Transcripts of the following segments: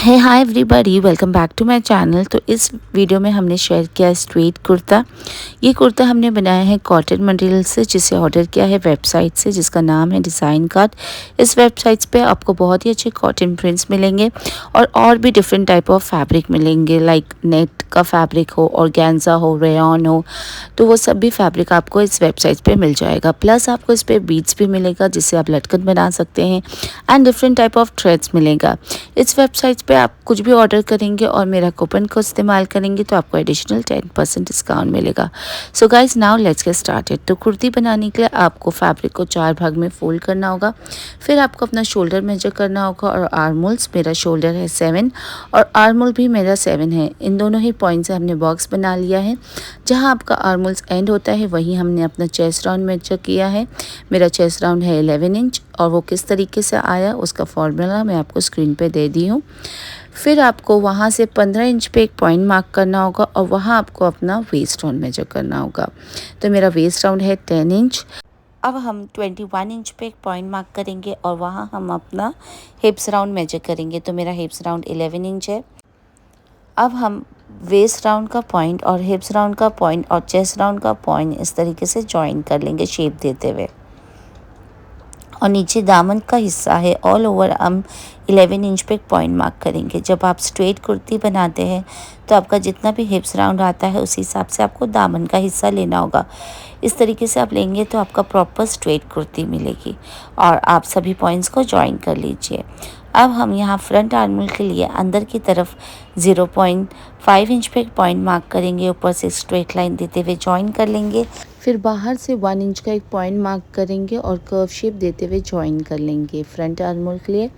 है hi everybody, welcome back to my channel. तो इस वीडियो में हमने शेयर किया स्ट्रेट कुर्ता। ये कुर्ता हमने बनाया है कॉटन मटेरियल से, जिसे ऑर्डर किया है वेबसाइट से, जिसका नाम है डिज़ाइन कार्ड। इस वेबसाइट्स पे आपको बहुत ही अच्छे कॉटन प्रिंट्स मिलेंगे और भी डिफरेंट टाइप ऑफ फैब्रिक मिलेंगे, लाइक नेट का फैब्रिक हो, ऑर्गेन्जा हो, रेयॉन हो, तो वो सब भी फैब्रिक आपको इस वेबसाइट पे मिल जाएगा। प्लस आपको इस पर बीड्स भी मिलेगा, जिससे आप लटकन बना सकते हैं, and different type of threads मिलेगा। इस वेबसाइट पे आप कुछ भी ऑर्डर करेंगे और मेरा कूपन को इस्तेमाल करेंगे तो आपको एडिशनल 10% डिस्काउंट मिलेगा। So guys, now let's get started. तो कुर्ती बनाने के लिए आपको फैब्रिक को 4 भाग में फोल्ड करना होगा। फिर आपको अपना शोल्डर मेजर करना होगा और आर्मोल्स, मेरा शोल्डर है 7 और आर्मोल भी मेरा 7 है। इन दोनों ही पॉइंट से हमने बॉक्स बना लिया है। जहाँ आपका आर्मोल्स एंड होता है वहीं हमने अपना चेस्ट राउंड मेजर किया है। मेरा चेस्ट राउंड है 11 इंच और वो किस तरीके से आया उसका फॉर्मूला मैं आपको स्क्रीन पे दे दी हूँ। फिर आपको वहाँ से 15 इंच पे एक पॉइंट मार्क करना होगा और वहाँ आपको अपना वेस्ट राउंड मेजर करना होगा। तो मेरा वेस्ट राउंड है 10 इंच। अब हम 21 इंच पे एक पॉइंट मार्क करेंगे और वहाँ हम अपना हिप्स राउंड मेजर करेंगे। तो मेरा हिप्स राउंड 11 इंच है। अब हम वेस्ट राउंड का पॉइंट और हिप्स राउंड का पॉइंट और चेस्ट राउंड का पॉइंट इस तरीके से जॉइन कर लेंगे शेप देते हुए। और नीचे दामन का हिस्सा है ऑल ओवर हम 11 इंच पे एक पॉइंट मार्क करेंगे। जब आप स्ट्रेट कुर्ती बनाते हैं तो आपका जितना भी हिप्स राउंड आता है उसी हिसाब से आपको दामन का हिस्सा लेना होगा। इस तरीके से आप लेंगे तो आपका प्रॉपर स्ट्रेट कुर्ती मिलेगी। और आप सभी पॉइंट्स को जॉइन कर लीजिए। अब हम यहाँ फ्रंट आर्मोल के लिए अंदर की तरफ 0.5 इंच पे एक पॉइंट मार्क करेंगे, ऊपर से स्ट्रेट लाइन देते हुए जॉइन कर लेंगे। फिर बाहर से 1 इंच का एक पॉइंट मार्क करेंगे और कर्व शेप देते हुए जॉइन कर लेंगे फ्रंट आर्मोल के लिए।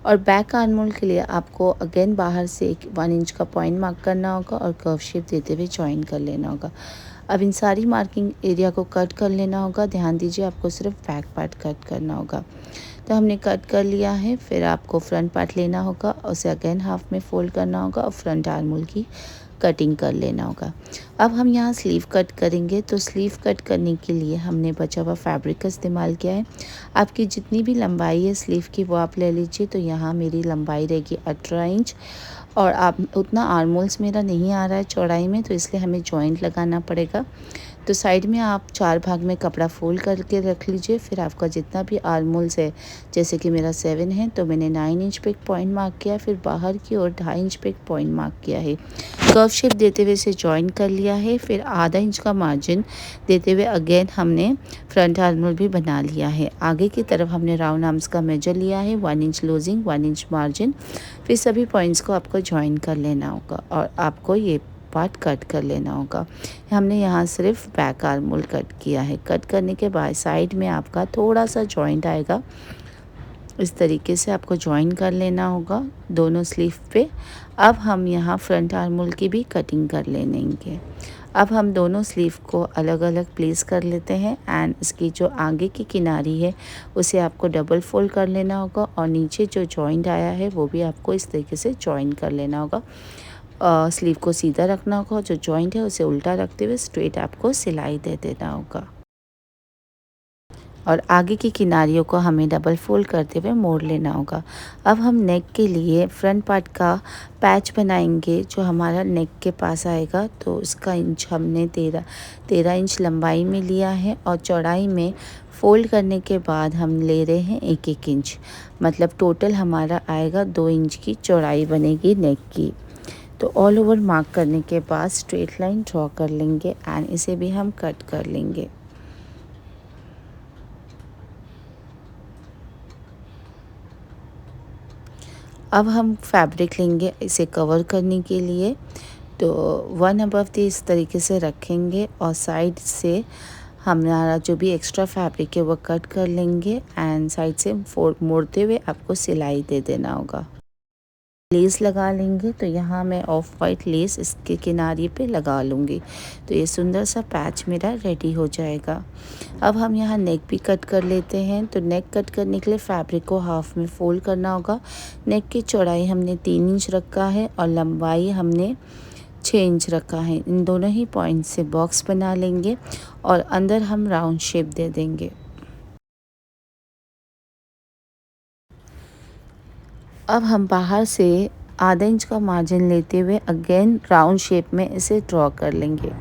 और बैक आर्मोल के लिए आपको अगेन बाहर से एक 1 इंच का पॉइंट मार्क करना होगा और कर्व शेप देते हुए जॉइन कर लेना होगा। अब इन सारी मार्किंग एरिया को कट कर लेना होगा। ध्यान दीजिए, आपको सिर्फ बैक पार्ट कट करना होगा। तो हमने कट कर लिया है। फिर आपको फ्रंट पार्ट लेना होगा, उसे अगेन हाफ में फोल्ड करना होगा और फ्रंट आर्मोल की कटिंग कर लेना होगा। अब हम यहाँ स्लीव कट करेंगे। तो स्लीव कट करने के लिए हमने बचा हुआ फैब्रिक का इस्तेमाल किया है। आपकी जितनी भी लंबाई है स्लीव की वो आप ले लीजिए। तो यहाँ मेरी लंबाई रहेगी 18 इंच और आप उतना आर्मोल्स मेरा नहीं आ रहा है चौड़ाई में, तो इसलिए हमें जॉइंट लगाना पड़ेगा। तो साइड में आप 4 भाग में कपड़ा फोल्ड करके रख लीजिए। फिर आपका जितना भी आर्मोल्स है, जैसे कि मेरा 7 है तो मैंने 9 इंच पे एक पॉइंट मार्क किया। फिर बाहर की ओर 2.5 इंच पे एक पॉइंट मार्क किया है। कर्व शेप देते हुए इसे जॉइन कर लिया है। फिर आधा इंच का मार्जिन देते हुए अगेन हमने फ्रंट आर्मोल भी बना लिया है। आगे की तरफ हमने राउंड आर्म्स का मेजर लिया है, 1 इंच लूजिंग, 1 इंच मार्जिन। फिर सभी पॉइंट्स को आपको जॉइन कर लेना होगा और आपको ये पार्ट कट कर लेना होगा। हमने यहाँ सिर्फ बैक आर्मोल कट किया है। कट करने के बाद साइड में आपका थोड़ा सा जॉइंट आएगा, इस तरीके से आपको जॉइन कर लेना होगा दोनों स्लीव पे। अब हम यहाँ फ्रंट आर्मोल की भी कटिंग कर लेंगे। अब हम दोनों स्लीव को अलग अलग प्लेस कर लेते हैं एंड इसकी जो आगे की किनारी है उसे आपको डबल फोल्ड कर लेना होगा और नीचे जो जॉइंट आया है वो भी आपको इस तरीके से जॉइन कर लेना होगा। स्लीव को सीधा रखना होगा, जो जॉइंट है उसे उल्टा रखते हुए स्ट्रेट आपको सिलाई दे देना होगा। और आगे की किनारियों को हमें डबल फोल्ड करते हुए मोड़ लेना होगा। अब हम नेक के लिए फ्रंट पार्ट का पैच बनाएंगे जो हमारा नेक के पास आएगा। तो उसका इंच हमने 13 इंच लंबाई में लिया है और चौड़ाई में फोल्ड करने के बाद हम ले रहे हैं 1-1 इंच। मतलब टोटल हमारा आएगा 2 इंच की चौड़ाई बनेगी नेक की। तो ऑल ओवर मार्क करने के बाद स्ट्रेट लाइन ड्रॉ कर लेंगे एंड इसे भी हम कट कर लेंगे। अब हम फैब्रिक लेंगे इसे कवर करने के लिए। तो 1 अबव दी इस तरीके से रखेंगे और साइड से हमारा जो भी एक्स्ट्रा फैब्रिक है वो कट कर लेंगे एंड साइड से मोड़ते हुए आपको सिलाई दे देना होगा। लेस लगा लेंगे। तो यहाँ मैं ऑफ वाइट लेस इसके किनारे पे लगा लूँगी। तो ये सुंदर सा पैच मेरा रेडी हो जाएगा। अब हम यहाँ नेक भी कट कर लेते हैं। तो नेक कट करने के लिए फैब्रिक को हाफ में फोल्ड करना होगा। नेक की चौड़ाई हमने 3 इंच रखा है और लंबाई हमने 6 इंच रखा है। इन दोनों ही पॉइंट से बॉक्स बना लेंगे और अंदर हम राउंड शेप दे देंगे। अब हम बाहर से आधा इंच का मार्जिन लेते हुए अगेन राउंड शेप में इसे ड्रॉ कर लेंगे।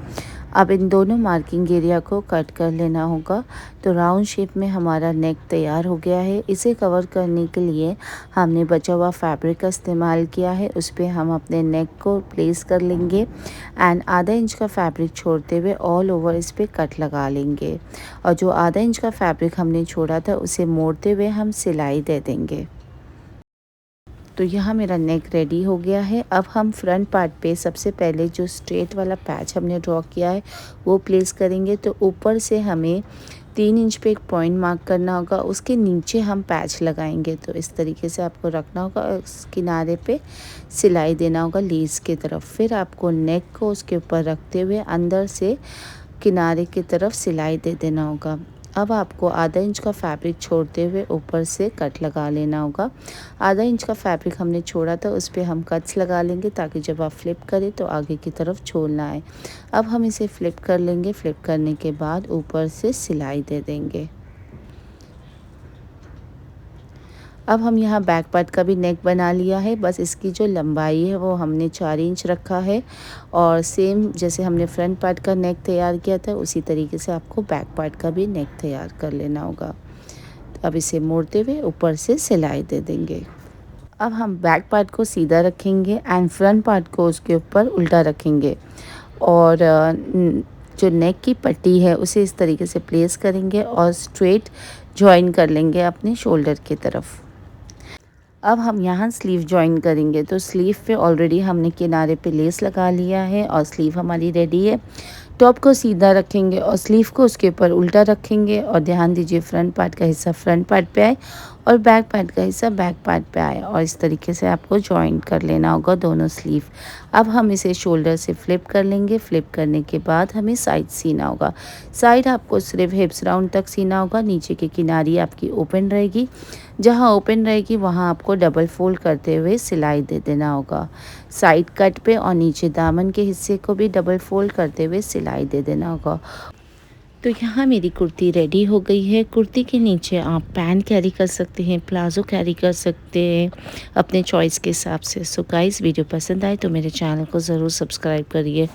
अब इन दोनों मार्किंग एरिया को कट कर लेना होगा। तो राउंड शेप में हमारा नेक तैयार हो गया है। इसे कवर करने के लिए हमने बचा हुआ फैब्रिक का इस्तेमाल किया है। उस पर हम अपने नेक को प्लेस कर लेंगे एंड आधा इंच का फैब्रिक छोड़ते हुए ऑल ओवर इस पर कट लगा लेंगे। और जो आधा इंच का फैब्रिक हमने छोड़ा था उसे मोड़ते हुए हम सिलाई दे देंगे। तो यहाँ मेरा नेक रेडी हो गया है। अब हम फ्रंट पार्ट पे सबसे पहले जो स्ट्रेट वाला पैच हमने ड्रॉ किया है वो प्लेस करेंगे। तो ऊपर से हमें 3 इंच पे एक पॉइंट मार्क करना होगा, उसके नीचे हम पैच लगाएंगे। तो इस तरीके से आपको रखना होगा, उस किनारे पे सिलाई देना होगा लेस की तरफ। फिर आपको नेक को उसके ऊपर रखते हुए अंदर से किनारे की तरफ सिलाई दे देना होगा। अब आपको आधा इंच का फैब्रिक छोड़ते हुए ऊपर से कट लगा लेना होगा। आधा इंच का फैब्रिक हमने छोड़ा था, उस पर हम कट्स लगा लेंगे ताकि जब आप फ्लिप करें तो आगे की तरफ छोड़ ना आए। अब हम इसे फ्लिप कर लेंगे। फ्लिप करने के बाद ऊपर से सिलाई दे देंगे। अब हम यहाँ बैक पार्ट का भी नेक बना लिया है। बस इसकी जो लंबाई है वो हमने 4 इंच रखा है और सेम जैसे हमने फ्रंट पार्ट का नेक तैयार किया था उसी तरीके से आपको बैक पार्ट का भी नेक तैयार कर लेना होगा। अब इसे मोड़ते हुए ऊपर से सिलाई दे देंगे। अब हम बैक पार्ट को सीधा रखेंगे एंड फ्रंट पार्ट को उसके ऊपर उल्टा रखेंगे और जो नेक की पट्टी है उसे इस तरीके से प्लेस करेंगे और स्ट्रेट जॉइन कर लेंगे अपने शोल्डर की तरफ। अब हम यहाँ स्लीव जॉइन करेंगे। तो स्लीव पे ऑलरेडी हमने किनारे पे लेस लगा लिया है और स्लीव हमारी रेडी है। टॉप को सीधा रखेंगे और स्लीव को उसके ऊपर उल्टा रखेंगे और ध्यान दीजिए फ्रंट पार्ट का हिस्सा फ्रंट पार्ट पे आए और बैक पार्ट का हिस्सा बैक पार्ट पे आए और इस तरीके से आपको जॉइन कर लेना होगा दोनों स्लीव। अब हम इसे शोल्डर से फ्लिप कर लेंगे। फ्लिप करने के बाद हमें साइड सीना होगा। साइड आपको सिर्फ हिप्स राउंड तक सीना होगा। नीचे की किनारी आपकी ओपन रहेगी। जहाँ ओपन रहेगी वहाँ आपको डबल फोल्ड करते हुए सिलाई दे देना होगा। साइड कट पे और नीचे दामन के हिस्से को भी डबल फोल्ड करते हुए सिलाई दे देना होगा। तो यहाँ मेरी कुर्ती रेडी हो गई है। कुर्ती के नीचे आप पैंट कैरी कर सकते हैं, प्लाजो कैरी कर सकते हैं अपने चॉइस के हिसाब से। सो गाइस वीडियो पसंद आए तो मेरे चैनल को ज़रूर सब्सक्राइब करिए।